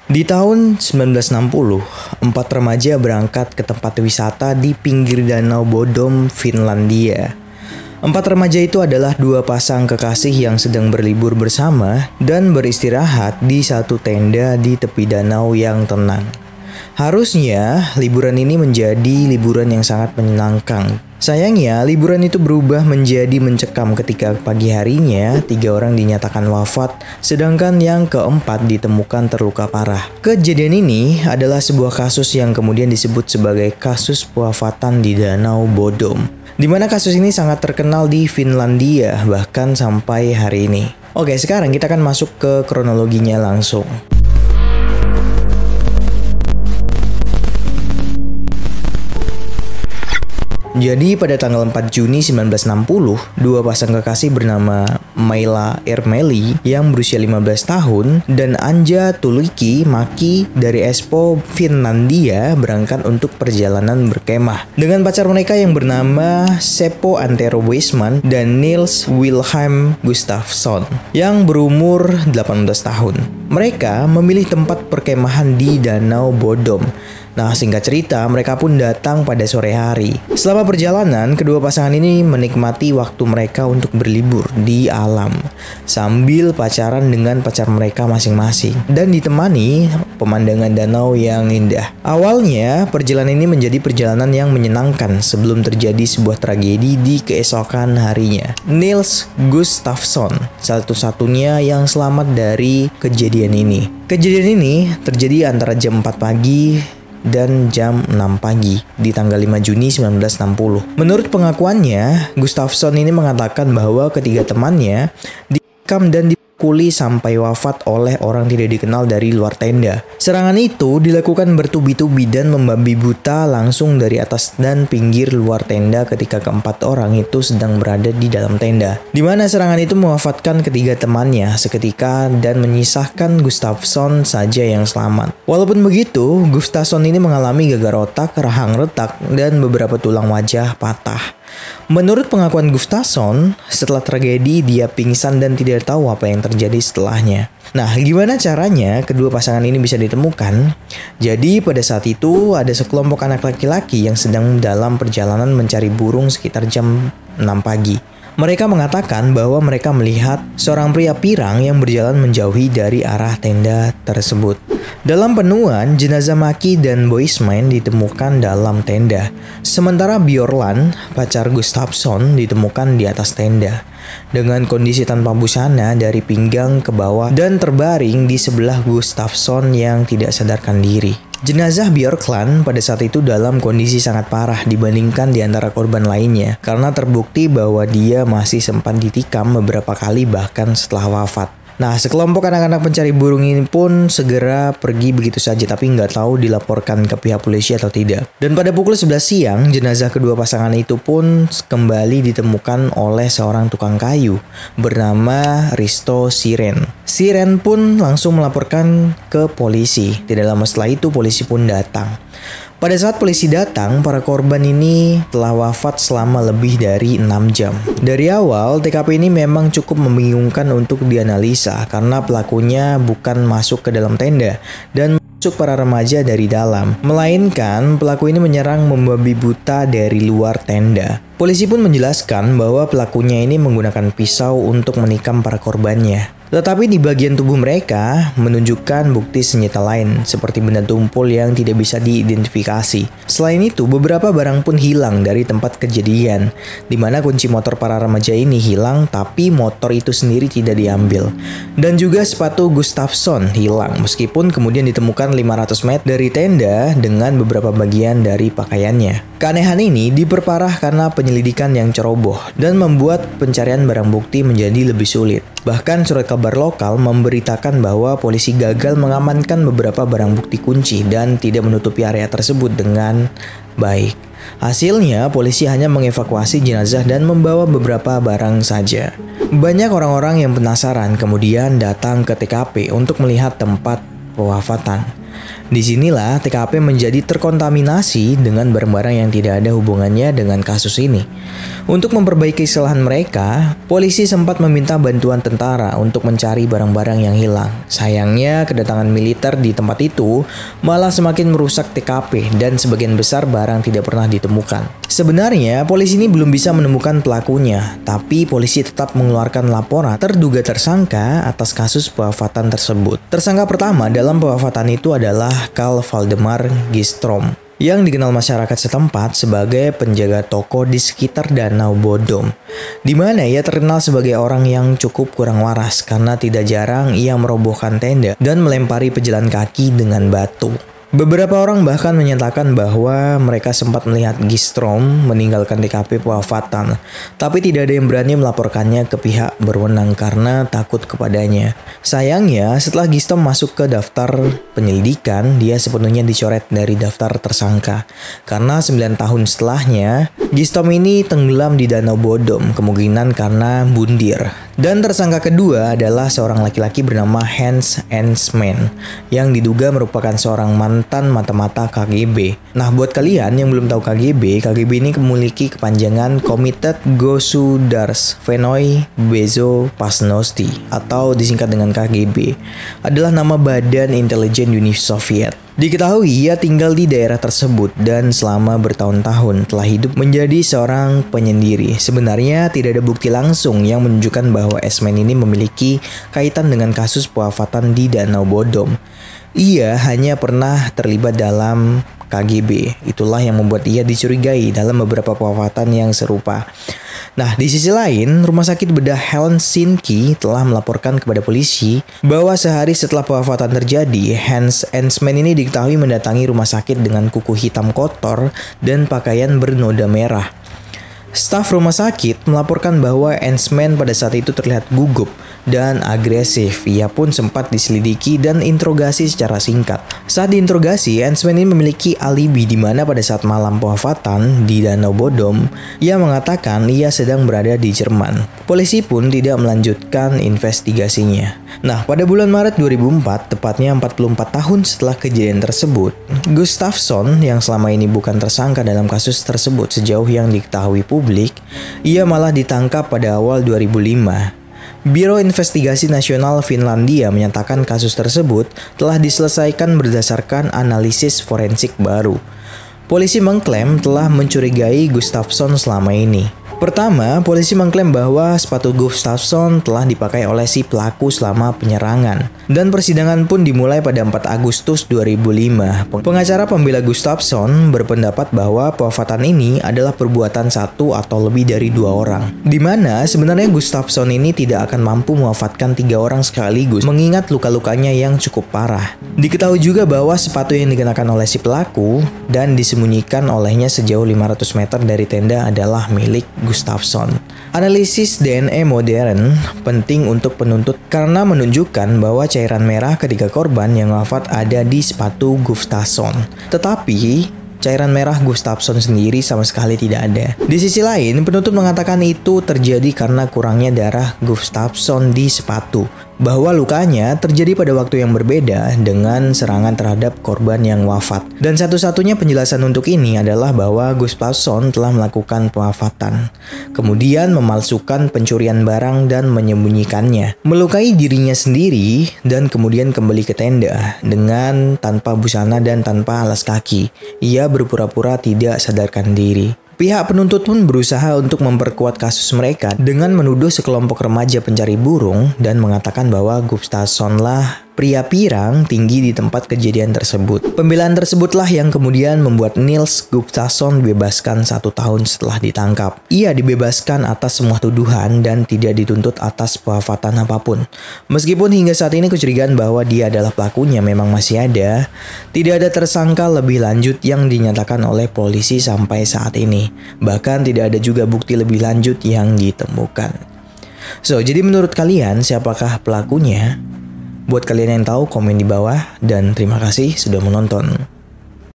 Di tahun 1960, 4 remaja berangkat ke tempat wisata di pinggir Danau Bodom, Finlandia. 4 remaja itu adalah 2 pasang kekasih yang sedang berlibur bersama dan beristirahat di satu tenda di tepi danau yang tenang. Harusnya, liburan ini menjadi liburan yang sangat menyenangkan. Sayangnya, liburan itu berubah menjadi mencekam ketika pagi harinya 3 orang dinyatakan wafat, sedangkan yang keempat ditemukan terluka parah. Kejadian ini adalah sebuah kasus yang kemudian disebut sebagai kasus pewafatan di Danau Bodom, di mana kasus ini sangat terkenal di Finlandia bahkan sampai hari ini. Oke, sekarang kita akan masuk ke kronologinya langsung. Jadi pada tanggal 4 Juni 1960, 2 pasang kekasih bernama Maila Ermeli yang berusia 15 tahun dan Anja Tuliki Maki dari Espoo, Finlandia berangkat untuk perjalanan berkemah dengan pacar mereka yang bernama Seppo Antero Weisman dan Nils Wilhelm Gustafsson yang berumur 18 tahun. Mereka memilih tempat perkemahan di Danau Bodom. Nah, singkat cerita, mereka pun datang pada sore hari. Selama perjalanan, kedua pasangan ini menikmati waktu mereka untuk berlibur di alam sambil pacaran dengan pacar mereka masing-masing dan ditemani pemandangan danau yang indah. Awalnya, perjalanan ini menjadi perjalanan yang menyenangkan sebelum terjadi sebuah tragedi di keesokan harinya. Nils Gustafsson satu-satunya yang selamat dari kejadian ini. Kejadian ini terjadi antara jam 4 pagi dan jam 6 pagi di tanggal 5 Juni 1960. Menurut pengakuannya, Gustafsson ini mengatakan bahwa ketiga temannya dikam dan dipukuli sampai wafat oleh orang tidak dikenal dari luar tenda. Serangan itu dilakukan bertubi-tubi dan membabi buta langsung dari atas dan pinggir luar tenda ketika keempat orang itu sedang berada di dalam tenda. Di mana serangan itu mewafatkan ketiga temannya seketika dan menyisahkan Gustafsson saja yang selamat. Walaupun begitu, Gustafsson ini mengalami gagal otak, rahang retak, dan beberapa tulang wajah patah. Menurut pengakuan Gustafsson, setelah tragedi dia pingsan dan tidak tahu apa yang terjadi setelahnya. Nah, gimana caranya kedua pasangan ini bisa ditemukan? Jadi pada saat itu ada sekelompok anak laki-laki yang sedang dalam perjalanan mencari burung sekitar jam 6 pagi. Mereka mengatakan bahwa mereka melihat seorang pria pirang yang berjalan menjauhi dari arah tenda tersebut. Dalam penemuan, jenazah Maki dan Boisman ditemukan dalam tenda. Sementara Bjorlan, pacar Gustafsson, ditemukan di atas tenda dengan kondisi tanpa busana dari pinggang ke bawah dan terbaring di sebelah Gustafsson yang tidak sadarkan diri. Jenazah Bjorkland pada saat itu dalam kondisi sangat parah dibandingkan di antara korban lainnya karena terbukti bahwa dia masih sempat ditikam beberapa kali bahkan setelah wafat. Nah, sekelompok anak-anak pencari burung ini pun segera pergi begitu saja tapi nggak tahu dilaporkan ke pihak polisi atau tidak. Dan pada pukul 11 siang, jenazah kedua pasangan itu pun kembali ditemukan oleh seorang tukang kayu bernama Risto Siren. Siren pun langsung melaporkan ke polisi. Tidak lama setelah itu polisi pun datang. Pada saat polisi datang, para korban ini telah wafat selama lebih dari 6 jam. Dari awal, TKP ini memang cukup membingungkan untuk dianalisa karena pelakunya bukan masuk ke dalam tenda dan masuk para remaja dari dalam, melainkan pelaku ini menyerang membabi buta dari luar tenda. Polisi pun menjelaskan bahwa pelakunya ini menggunakan pisau untuk menikam para korbannya. Tetapi di bagian tubuh mereka menunjukkan bukti senjata lain seperti benda tumpul yang tidak bisa diidentifikasi. Selain itu, beberapa barang pun hilang dari tempat kejadian, di mana kunci motor para remaja ini hilang tapi motor itu sendiri tidak diambil. Dan juga sepatu Gustafsson hilang meskipun kemudian ditemukan 500 meter dari tenda dengan beberapa bagian dari pakaiannya. Keanehan ini diperparah karena penyelidikan yang ceroboh dan membuat pencarian barang bukti menjadi lebih sulit. Bahkan surat kabar lokal memberitakan bahwa polisi gagal mengamankan beberapa barang bukti kunci dan tidak menutupi area tersebut dengan baik. Hasilnya, polisi hanya mengevakuasi jenazah dan membawa beberapa barang saja. Banyak orang-orang yang penasaran kemudian datang ke TKP untuk melihat tempat pewafatan. Disinilah TKP menjadi terkontaminasi dengan barang-barang yang tidak ada hubungannya dengan kasus ini. Untuk memperbaiki kesalahan mereka, polisi sempat meminta bantuan tentara untuk mencari barang-barang yang hilang. Sayangnya, kedatangan militer di tempat itu malah semakin merusak TKP dan sebagian besar barang tidak pernah ditemukan. Sebenarnya, polisi ini belum bisa menemukan pelakunya, tapi polisi tetap mengeluarkan laporan terduga tersangka atas kasus pewafatan tersebut. Tersangka pertama dalam pewafatan itu adalah Carl Valdemar Gistrom, yang dikenal masyarakat setempat sebagai penjaga toko di sekitar Danau Bodom, di mana ia terkenal sebagai orang yang cukup kurang waras karena tidak jarang ia merobohkan tenda dan melempari pejalan kaki dengan batu. Beberapa orang bahkan menyatakan bahwa mereka sempat melihat Gistrom meninggalkan TKP pewafatan, tapi tidak ada yang berani melaporkannya ke pihak berwenang karena takut kepadanya. Sayangnya, setelah Gistrom masuk ke daftar penyelidikan, dia sepenuhnya dicoret dari daftar tersangka. Karena 9 tahun setelahnya, Gistrom ini tenggelam di Danau Bodom, kemungkinan karena bundir. Dan tersangka kedua adalah seorang laki-laki bernama Hans Ensman, yang diduga merupakan seorang mantan mata-mata KGB. Nah, buat kalian yang belum tahu KGB ini memiliki kepanjangan Komitet Gosudarstvennoy Bezopasnosti, atau disingkat dengan KGB, adalah nama Badan Intelijen Uni Soviet. Diketahui ia tinggal di daerah tersebut dan selama bertahun-tahun telah hidup menjadi seorang penyendiri. Sebenarnya tidak ada bukti langsung yang menunjukkan bahwa Esmen ini memiliki kaitan dengan kasus pewafatan di Danau Bodom. Ia hanya pernah terlibat dalam KGB. Itulah yang membuat ia dicurigai dalam beberapa pewafatan yang serupa. Nah, di sisi lain, Rumah Sakit Bedah Helsinki telah melaporkan kepada polisi bahwa sehari setelah pewafatan terjadi, Hans Ensman ini diketahui mendatangi rumah sakit dengan kuku hitam kotor dan pakaian bernoda merah. Staf rumah sakit melaporkan bahwa Ensman pada saat itu terlihat gugup dan agresif. Ia pun sempat diselidiki dan interogasi secara singkat. Saat diinterogasi, Ensman ini memiliki alibi di mana pada saat malam pewafatan di Danau Bodom, ia mengatakan ia sedang berada di Jerman. Polisi pun tidak melanjutkan investigasinya. Nah, pada bulan Maret 2004, tepatnya 44 tahun setelah kejadian tersebut, Gustafsson yang selama ini bukan tersangka dalam kasus tersebut sejauh yang diketahui publik, ia malah ditangkap pada awal 2005. Biro Investigasi Nasional Finlandia menyatakan kasus tersebut telah diselesaikan berdasarkan analisis forensik baru. Polisi mengklaim telah mencurigai Gustafsson selama ini. Pertama, polisi mengklaim bahwa sepatu Gustafsson telah dipakai oleh si pelaku selama penyerangan. Dan persidangan pun dimulai pada 4 Agustus 2005. Pengacara pembela Gustafsson berpendapat bahwa pewafatan ini adalah perbuatan satu atau lebih dari 2 orang. Di mana sebenarnya Gustafsson ini tidak akan mampu mewafatkan 3 orang sekaligus, mengingat luka-lukanya yang cukup parah. Diketahui juga bahwa sepatu yang dikenakan oleh si pelaku dan disembunyikan olehnya sejauh 500 meter dari tenda adalah milik Gustafsson. Analisis DNA modern penting untuk penuntut karena menunjukkan bahwa cairan merah ketiga korban yang wafat ada di sepatu Gustafsson. Tetapi cairan merah Gustafsson sendiri sama sekali tidak ada. Di sisi lain, penuntut mengatakan itu terjadi karena kurangnya darah Gustafsson di sepatu. Bahwa lukanya terjadi pada waktu yang berbeda dengan serangan terhadap korban yang wafat. Dan satu-satunya penjelasan untuk ini adalah bahwa Gustafsson telah melakukan pewafatan, kemudian memalsukan pencurian barang dan menyembunyikannya, melukai dirinya sendiri, dan kemudian kembali ke tenda dengan tanpa busana dan tanpa alas kaki. Ia berpura-pura tidak sadarkan diri. Pihak penuntut pun berusaha untuk memperkuat kasus mereka dengan menuduh sekelompok remaja pencari burung dan mengatakan bahwa Gustafssonlah pria pirang tinggi di tempat kejadian tersebut. Pembelaan tersebutlah yang kemudian membuat Nils Gustafsson dibebaskan 1 tahun setelah ditangkap. Ia dibebaskan atas semua tuduhan dan tidak dituntut atas pewafatan apapun. Meskipun hingga saat ini kecurigaan bahwa dia adalah pelakunya memang masih ada, tidak ada tersangka lebih lanjut yang dinyatakan oleh polisi sampai saat ini. Bahkan tidak ada juga bukti lebih lanjut yang ditemukan. Jadi menurut kalian siapakah pelakunya? Buat kalian yang tahu, komen di bawah, dan terima kasih sudah menonton.